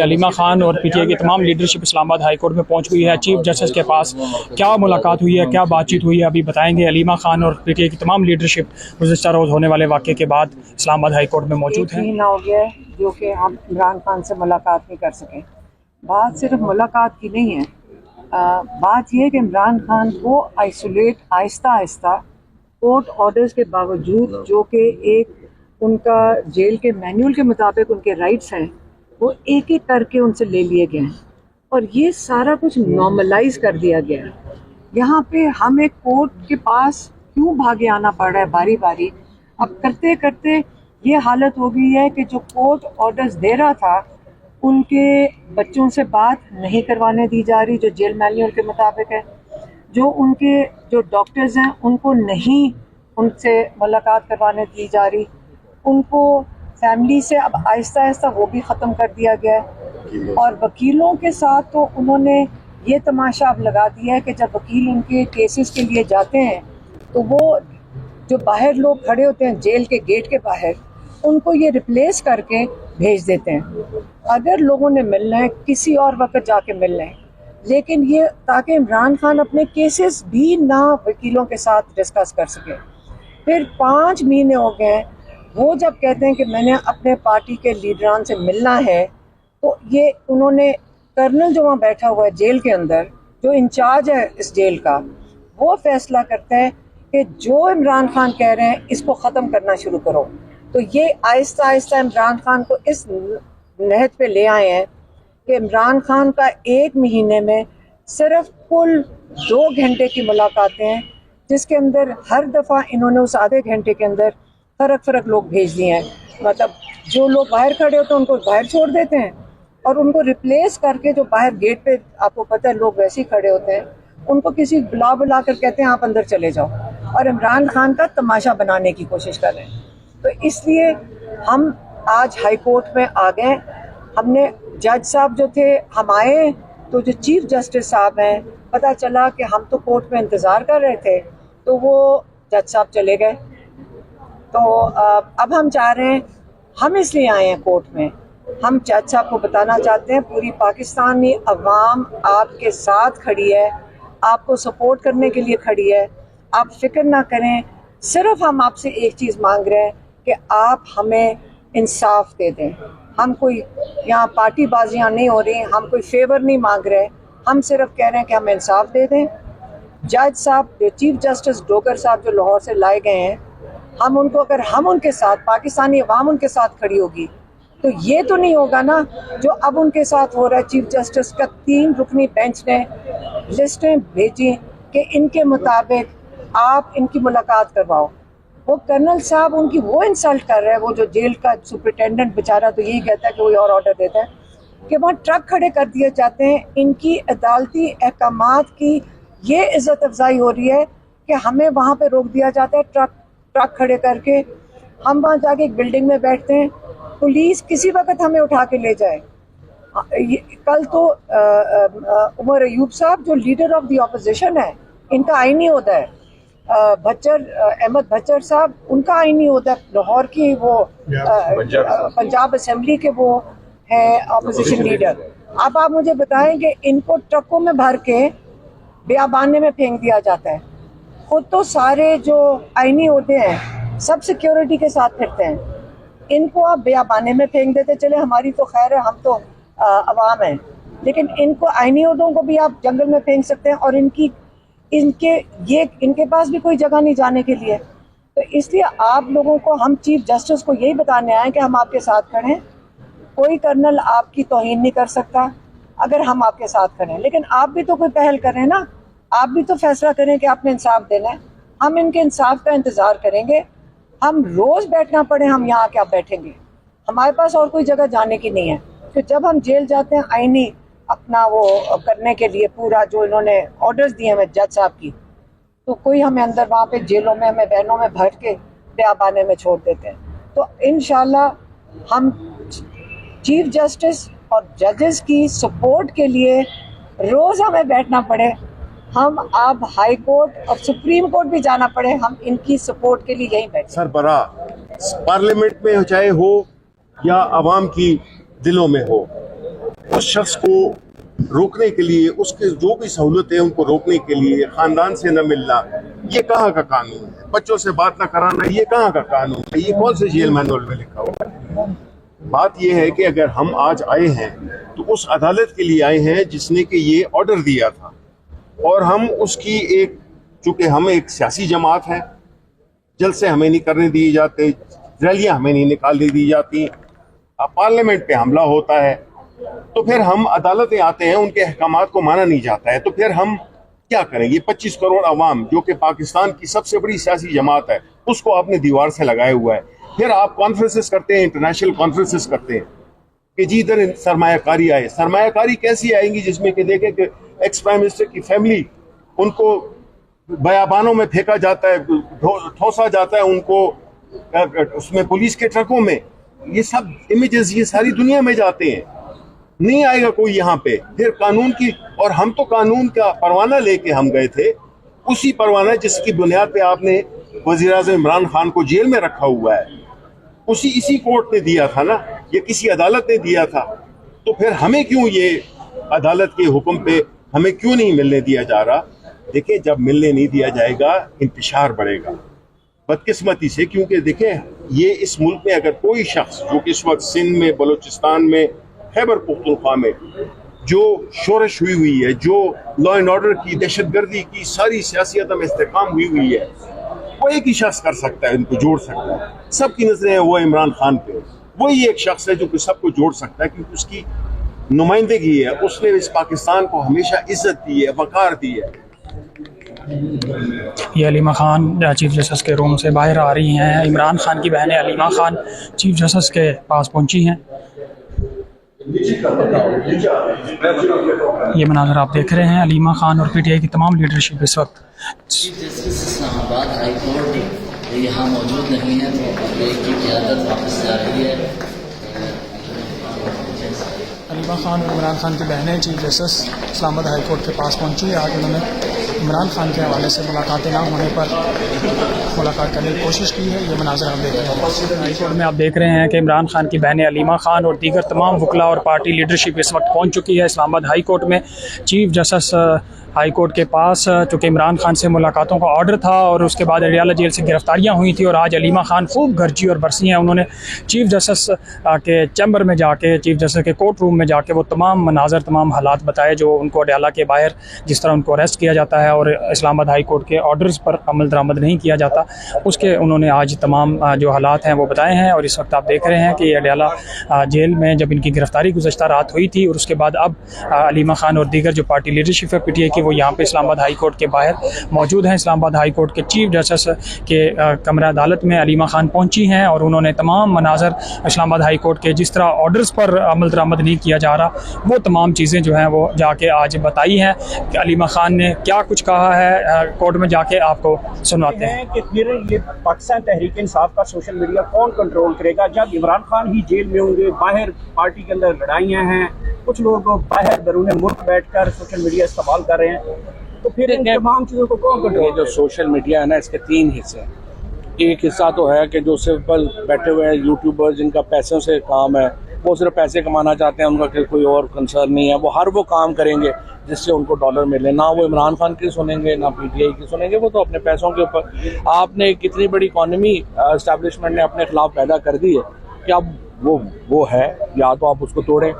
अलीमा खान और पीटीआई की तमाम लीडरशिप इस्लामाबाद हाई कोर्ट में पहुंच गई है। चीफ जस्टिस के पास क्या मुलाकात हुई है, क्या बातचीत हुई है, अभी बताएंगे। अलीमा खान और पीटीआई की तमाम लीडरशिप गुज़श्ता रोज़ होने वाले वाक़े के बाद इस्लामाबाद हाई कोर्ट में मौजूद है। महीना हो गया है जो कि हम इमरान खान से मुलाकात नहीं कर सके। बात सिर्फ मुलाकात की नहीं है, बात यह है कि इमरान खान को isolate Aahista Aahista court orders के बावजूद, जो कि एक उनका जेल के मैनुअल के मुताबिक उनके राइट्स हैं, वो एक एक करके उनसे ले लिए गए हैं और ये सारा कुछ नॉर्मलाइज कर दिया गया है। यहाँ पे हम एक कोर्ट के पास क्यों भागे आना पड़ रहा है बारी बारी। अब करते करते ये हालत हो गई है कि जो कोर्ट ऑर्डर्स दे रहा था उनके बच्चों से बात नहीं करवाने दी जा रही जो जेल मैनुअल के मुताबिक है। जो डॉक्टर्स हैं उनको नहीं उनसे मुलाकात करवाने दी जा रही। उनको फैमिली से अब आहिस्ता आहिस्ता वो भी ख़त्म कर दिया गया है। और वकीलों के साथ तो उन्होंने ये तमाशा अब लगा दिया है कि जब वकील उनके केसेस के लिए जाते हैं तो वो जो बाहर लोग खड़े होते हैं जेल के गेट के बाहर, उनको ये रिप्लेस करके भेज देते हैं। अगर लोगों ने मिलना है किसी और वक्त जाके मिलना है, लेकिन ये ताकि इमरान खान अपने केसेस भी ना वकीलों के साथ डिस्कस कर सके। फिर 5 महीने हो गए, वो जब कहते हैं कि मैंने अपने पार्टी के लीडरान से मिलना है, तो ये उन्होंने कर्नल जो वहाँ बैठा हुआ है जेल के अंदर, जो इंचार्ज है इस जेल का, वो फैसला करता है कि जो इमरान खान कह रहे हैं इसको ख़त्म करना शुरू करो। तो ये आहिस्ता आहिस्ता इमरान खान को इस नहज पे ले आए हैं कि इमरान खान का 1 महीने में सिर्फ कुल 2 घंटे की मुलाकातें हैं, जिसके अंदर हर दफ़ा इन्होंने उस आधे घंटे के अंदर फ़र्क लोग भेज दिए हैं। मतलब जो लोग बाहर खड़े होते हैं उनको बाहर छोड़ देते हैं और उनको रिप्लेस करके जो बाहर गेट पे, आपको पता है लोग वैसे ही खड़े होते हैं, उनको किसी बुला कर कहते हैं आप अंदर चले जाओ, और इमरान खान का तमाशा बनाने की कोशिश कर रहे हैं। तो इसलिए हम आज हाई कोर्ट में आ गए। हमने जज साहब जो थे, हम आए तो जो चीफ जस्टिस साहब हैं, पता चला कि हम तो कोर्ट में इंतज़ार कर रहे थे, तो वो जज साहब चले गए। तो अब हम चाह रहे हैं, हम इसलिए आए हैं कोर्ट में, हम जज साहब को बताना चाहते हैं पूरी पाकिस्तानी अवाम आपके साथ खड़ी है, आपको सपोर्ट करने के लिए खड़ी है, आप फिक्र ना करें। सिर्फ हम आपसे एक चीज़ मांग रहे हैं कि आप हमें इंसाफ दे दें। हम कोई यहाँ पार्टीबाजियाँ नहीं हो रही, हम कोई फेवर नहीं मांग रहे, हम सिर्फ कह रहे हैं कि हमें इंसाफ दे दें। जज साहब, जो चीफ जस्टिस डोगर साहब जो लाहौर से लाए गए हैं, हम उनको, अगर हम उनके साथ, पाकिस्तानी अवाम उनके साथ खड़ी होगी, तो ये तो नहीं होगा ना जो अब उनके साथ हो रहा है। चीफ जस्टिस का 3 रुकनी बेंच ने लिस्टें भेजी कि इनके मुताबिक आप इनकी मुलाकात करवाओ। वो कर्नल साहब उनकी वो इंसल्ट कर रहे हैं, वो जो जेल का सुपरिटेंडेंट बेचारा तो यही कहता है कि कोई और ऑर्डर देता है कि वहाँ ट्रक खड़े कर दिए जाते हैं। इनकी अदालती अहकामात की ये इज़्ज़त अफजाई हो रही है कि हमें वहाँ पे रोक दिया जाता है ट्रक खड़े करके। हम वहाँ जाके एक बिल्डिंग में बैठते हैं, पुलिस किसी वक्त हमें उठा के ले जाए। कल तो उमर अयूब साहब जो लीडर ऑफ द ऑपोजिशन है, इनका आईनी होता है, अहमद भच्चर साहब, उनका आईनी होता है लाहौर की, वो पंजाब असेंबली के वो है ऑपोजिशन लीडर। अब आप मुझे बताएं कि इनको ट्रकों में भर के बियाबाने में फेंक दिया जाता है। खुद तो सारे जो आईनी होते हैं सब सिक्योरिटी के साथ फिरते हैं, इनको आप बियाबाने में फेंक देते। चले हमारी तो खैर है, हम तो अवाम हैं, लेकिन इनको आईनी उहदों को भी आप जंगल में फेंक सकते हैं और इनके पास भी कोई जगह नहीं जाने के लिए। तो इसलिए आप लोगों को, हम चीफ जस्टिस को यही बताने आए कि हम आपके साथ खड़े हैं। कोई कर्नल आपकी तौहीन नहीं कर सकता अगर हम आपके साथ खड़े हैं, लेकिन आप भी तो कोई पहल करें ना, आप भी तो फैसला करें कि आपने इंसाफ देना है। हम इनके इंसाफ का इंतज़ार करेंगे। हम रोज़ बैठना पड़े, हम यहाँ क्या बैठेंगे, हमारे पास और कोई जगह जाने की नहीं है। तो जब हम जेल जाते हैं आईनी अपना वो करने के लिए, पूरा जो इन्होंने ऑर्डर्स दिए हैं जज साहब की, तो कोई हमें अंदर वहाँ पे जेलों में, हमें बहनों में भर के बियाबाने में छोड़ देते हैं। तो इंशाल्लाह हम चीफ जस्टिस और जजेस की सपोर्ट के लिए रोज़ हमें बैठना पड़े, हम अब हाई कोर्ट और सुप्रीम कोर्ट भी जाना पड़े, हम इनकी सपोर्ट के लिए यहीं बैठे। सरबराह पार्लियामेंट में चाहे हो या अवाम की दिलों में हो, उस शख्स को रोकने के लिए, उसके जो भी सहूलतें हैं उनको रोकने के लिए खानदान से न मिलना, ये कहाँ का कानून है? बच्चों से बात न कराना, ये कहाँ का कानून है? ये कौन से जेल मैनुअल में लिखा हुआ है? बात यह है कि अगर हम आज आए हैं तो उस अदालत के लिए आए हैं जिसने कि ये ऑर्डर दिया था, और हम उसकी एक, चूंकि हम एक सियासी जमात है, जलसे हमें नहीं करने दिए जाते, रैलियां हमें नहीं निकालने दी जाती, पार्लियामेंट पे हमला होता है, तो फिर हम अदालतें आते हैं, उनके अहकामात को माना नहीं जाता है, तो फिर हम क्या करें? ये 25 करोड़ अवाम जो कि पाकिस्तान की सबसे बड़ी सियासी जमात है, उसको आपने दीवार से लगाया हुआ है। फिर आप कॉन्फ्रेंसेस करते हैं, इंटरनेशनल कॉन्फ्रेंसेस करते हैं कि जी इधर सरमायाकारी आए। सरमायाकारी कैसी आएंगी जिसमें कि देखें कि एक्स प्राइम मिनिस्टर की फैमिली, उनको बयाबानों में फेंका जाता है, ठोसा जाता है उनको, उसमें पुलिस के ट्रकों में। ये सब इमेजेस ये सारी दुनिया में जाते हैं, नहीं आएगा कोई यहाँ पे। फिर कानून की, और हम तो कानून का परवाना लेके हम गए थे, उसी परवाना जिसकी बुनियाद पे आपने वज़ीर-ए-आज़म इमरान खान को जेल में रखा हुआ है, इसी कोर्ट ने दिया था ना, ये किसी अदालत ने दिया था। तो फिर हमें क्यों ये अदालत के हुक्म पे हमें क्यों नहीं मिलने दिया जा रहा? देखिए, जब मिलने नहीं दिया जाएगा इंतशार बढ़ेगा बदकिस्मती से, क्योंकि देखें ये इस मुल्क में अगर कोई शख्स जो कि इस वक्त सिंध में, बलूचिस्तान में, खैबर पख्तूनख्वा में जो शोरश हुई है, जो लॉ एंड ऑर्डर की, दहशतगर्दी की सारी सियासी अदम इस्तेकाम हुई है, वो एक ही शख्स कर सकता है, इनको जोड़ सकता है। सबकी नजरें हैं वो इमरान खान पे, वही एक शख्स है जो कि सबको जोड़ सकता है, क्योंकि उसकी नुमाइंदगी है, उसने इस पाकिस्तान को हमेशा इज्जत दी है, वकार दी है। ये अलीमा खान चीफ जस्टिस के रूम से बाहर आ रही हैं। इमरान खान की बहनें अलीमा खान चीफ जस्टिस के पास पहुंची हैं। ये मनाज़र आप देख रहे हैं, अलीमा खान और पीटीआई की तमाम लीडरशिप इस वक्त chief justice Islamabad high court यहाँ मौजूद नहीं है, तो एक की क़यादत वापस जा रही है। अलीमा खान और इमरान खान की बहनें chief justice Islamabad high court के पास पहुंची। आज उन्होंने इमरान खान के हवाले से मुलाकातें ना होने पर मुलाकात करने की कोशिश की है। ये मनाज़र आप देख रहे हैं। हाई कोर्ट में आप देख रहे हैं कि इमरान खान की बहनें अलीमा खान और दीगर तमाम वकला और पार्टी लीडरशिप इस वक्त पहुंच चुकी है इस्लामाबाद हाई कोर्ट में। चीफ जस्टिस हाई कोर्ट के पास, चूँकि इमरान खान से मुलाकातों का ऑर्डर था और उसके बाद अडियाला जेल से गिरफ्तारियाँ हुई थी, और आज अलीमा खान खूब गरजी और बरसी हैं। उन्होंने चीफ जस्टिस के चैम्बर में जाके, चीफ जस्टिस के कोर्ट रूम में जाके वो तमाम मनाजर, तमाम हालात बताए जो उनको अडियाला के बाहर जिस तरह उनको अरेस्ट किया जाता है और इस्लामाबाद हाई कोर्ट के ऑर्डर्स पर अमल दरामद नहीं किया जाता, उसके उन्होंने आज तमाम जो हालात हैं वो बताए हैं। और इस वक्त आप देख रहे हैं कि अडियाला जेल में जब इनकी गिरफ्तारी गुज़श्ता रात हुई थी, और उसके बाद अब अलीमा खान और दीगर जो पार्टी लीडरशिप है पीटीआई की, वो यहाँ पे इस्लामाबाद हाई कोर्ट के बाहर मौजूद हैं। इस्लामाबाद हाई कोर्ट के चीफ जस्टिस के कमरा अदालत में अलीमा खान पहुंची हैं और उन्होंने तमाम मनाजर इस्लामाबाद हाई कोर्ट के जिस तरह ऑर्डर्स पर अमल दरामद नहीं किया जा रहा, वो तमाम चीज़ें जो हैं वो जाके आज बताई हैं कि अलीमा खान ने क्या कुछ कहा है। कोर्ट में जाके आपको सुनवाते हैं कि फिर ये पाकिस्तान तहरीक इंसाफ का सोशल मीडिया कौन कंट्रोल करेगा जब इमरान खान ही जेल में होंगे, बाहर पार्टी के अंदर लड़ाइयाँ हैं, कुछ लोग बाहर दरूने मुल्क बैठकर सोशल मीडिया इस्तेमाल कर रहे हैं, तो फिर इन तमाम चीज़ों को कौन कंट्रोल? जो सोशल मीडिया है ना, इसके 3 हिस्से हैं। एक हिस्सा तो है कि जो सिंपल बैठे हुए हैं यूट्यूबर, जिनका पैसों से काम है, वो सिर्फ पैसे कमाना चाहते हैं, उनका कोई और कंसर्न नहीं है, वो हर वो काम करेंगे जिससे उनको डॉलर मिले। ना वो इमरान खान की सुनेंगे, ना पीटीआई की सुनेंगे, वो तो अपने पैसों के ऊपर। आपने कितनी बड़ी इकॉनमी एस्टैब्लिशमेंट ने अपने खिलाफ पैदा कर दी है कि अब वो है, या तो आप उसको तोड़ें।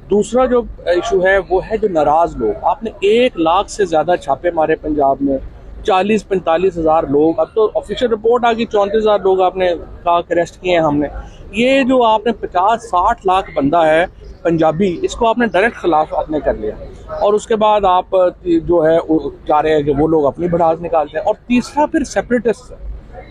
दूसरा जो इशू है वो है जो नाराज़ लोग। आपने 1 लाख से ज़्यादा छापे मारे पंजाब में, 40-45 हज़ार लोग, अब तो ऑफिशियल रिपोर्ट आ गई 34,000 लोग आपने कहा अरेस्ट किए हैं हमने। ये जो आपने 50-60 लाख बंदा है पंजाबी, इसको आपने डायरेक्ट खिलाफ आपने कर लिया, और उसके बाद आप जो है चाह रहे हैं कि वो लोग अपनी भड़ास निकालते हैं। और तीसरा फिर सेपरेटिस्ट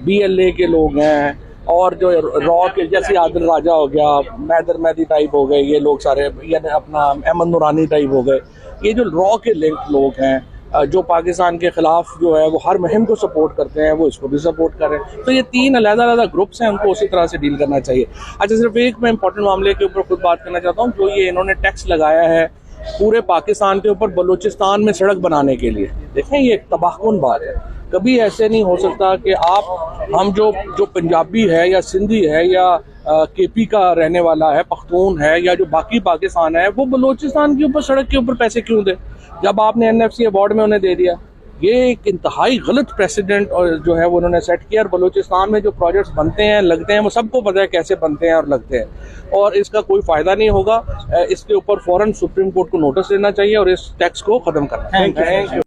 BLA के लोग हैं, और जो रॉ के जैसे आदिल राजा हो गया, मैदर मैदी टाइप हो गए, ये लोग सारे, यानी अपना अहमद नूरानी टाइप हो गए, ये जो रॉ के लिंक लोग हैं जो पाकिस्तान के ख़िलाफ़ जो है वो हर मुहिम को सपोर्ट करते हैं, वो इसको भी सपोर्ट कर रहे हैं। तो ये 3 अलग-अलग ग्रुप्स हैं, उनको उसी तरह से डील करना चाहिए। अच्छा, सिर्फ एक मैं इंपॉर्टेंट मामले के ऊपर खुद बात करना चाहता हूँ। जो ये इन्होंने टैक्स लगाया है पूरे पाकिस्तान के ऊपर बलूचिस्तान में सड़क बनाने के लिए। देखें, ये एक तबाहकुन बात है। कभी ऐसे नहीं हो सकता कि हम जो पंजाबी है या सिंधी है या केपी का रहने वाला है, पख्तून है, या जो बाकी पाकिस्तान है, वो बलूचिस्तान के ऊपर सड़क के ऊपर पैसे क्यों दे, जब आपने NFC अवार्ड में उन्हें दे दिया। ये एक इंतहाई गलत प्रेसिडेंट और जो है वो उन्होंने सेट किया। और बलूचिस्तान में जो प्रोजेक्ट्स बनते हैं, लगते हैं, वो सबको पता है कैसे बनते हैं और लगते हैं, और इसका कोई फायदा नहीं होगा। इसके ऊपर फौरन सुप्रीम कोर्ट को नोटिस देना चाहिए और इस टैक्स को खत्म करना चाहिए। Thank you.